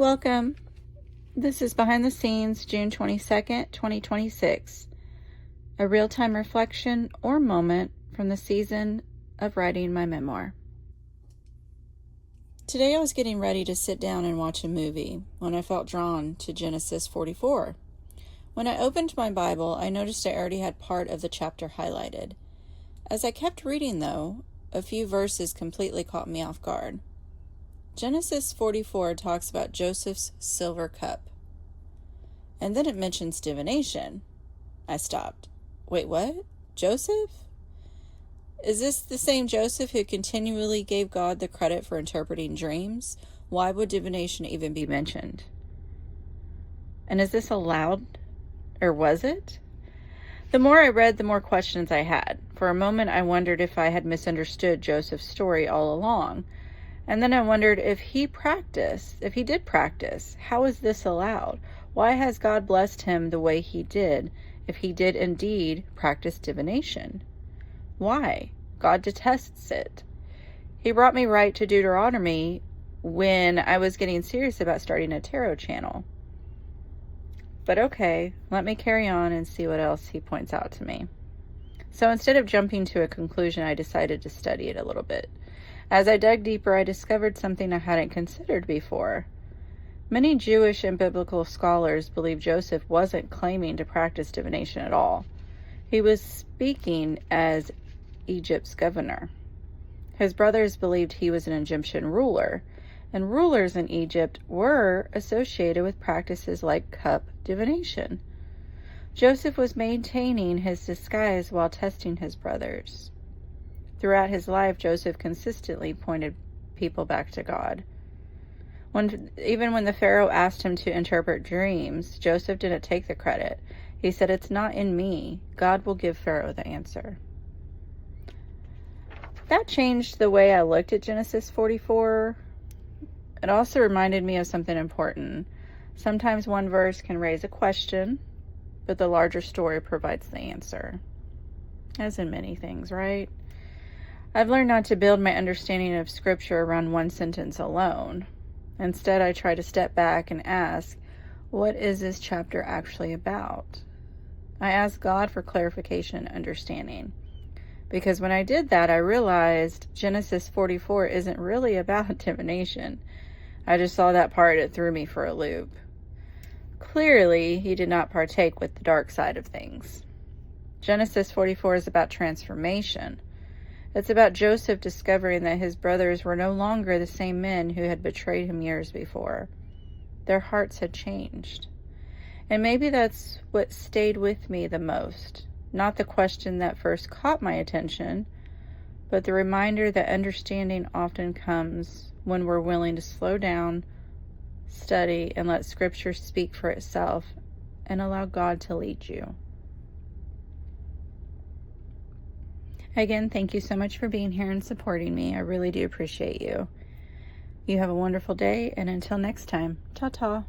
Welcome. This is Behind the Scenes, June 22nd, 2026. A real-time reflection or moment from the season of writing my memoir. Today I was getting ready to sit down and watch a movie when I felt drawn to Genesis 44. When I opened my Bible, I noticed I already had part of the chapter highlighted. As I kept reading, though, a few verses completely caught me off guard. Genesis 44 talks about Joseph's silver cup. And then it mentions divination. I stopped. Wait, what? Joseph? Is this the same Joseph who continually gave God the credit for interpreting dreams? Why would divination even be mentioned? And is this allowed? Or was it? The more I read, the more questions I had. For a moment, I wondered if I had misunderstood Joseph's story all along. And then I wondered if he did practice, how is this allowed? Why has God blessed him the way he did if he did indeed practice divination? Why? God detests it. He brought me right to Deuteronomy when I was getting serious about starting a tarot channel. But okay, let me carry on and see what else he points out to me. So instead of jumping to a conclusion, I decided to study it a little bit. As I dug deeper, I discovered something I hadn't considered before. Many Jewish and biblical scholars believe Joseph wasn't claiming to practice divination at all. He was speaking as Egypt's governor. His brothers believed he was an Egyptian ruler, and rulers in Egypt were associated with practices like cup divination. Joseph was maintaining his disguise while testing his brothers. Throughout his life, Joseph consistently pointed people back to God. Even when the Pharaoh asked him to interpret dreams, Joseph didn't take the credit. He said, "It's not in me. God will give Pharaoh the answer." That changed the way I looked at Genesis 44. It also reminded me of something important. Sometimes one verse can raise a question, but the larger story provides the answer. As in many things, right? I've learned not to build my understanding of Scripture around one sentence alone. Instead, I try to step back and ask, what is this chapter actually about? I ask God for clarification and understanding. Because when I did that, I realized Genesis 44 isn't really about divination. I just saw that part, it threw me for a loop. Clearly, he did not partake with the dark side of things. Genesis 44 is about transformation. It's about Joseph discovering that his brothers were no longer the same men who had betrayed him years before. Their hearts had changed. And maybe that's what stayed with me the most. Not the question that first caught my attention, but the reminder that understanding often comes when we're willing to slow down, study, and let Scripture speak for itself and allow God to lead you. Again, thank you so much for being here and supporting me. I really do appreciate you. You have a wonderful day, and until next time, ta-ta.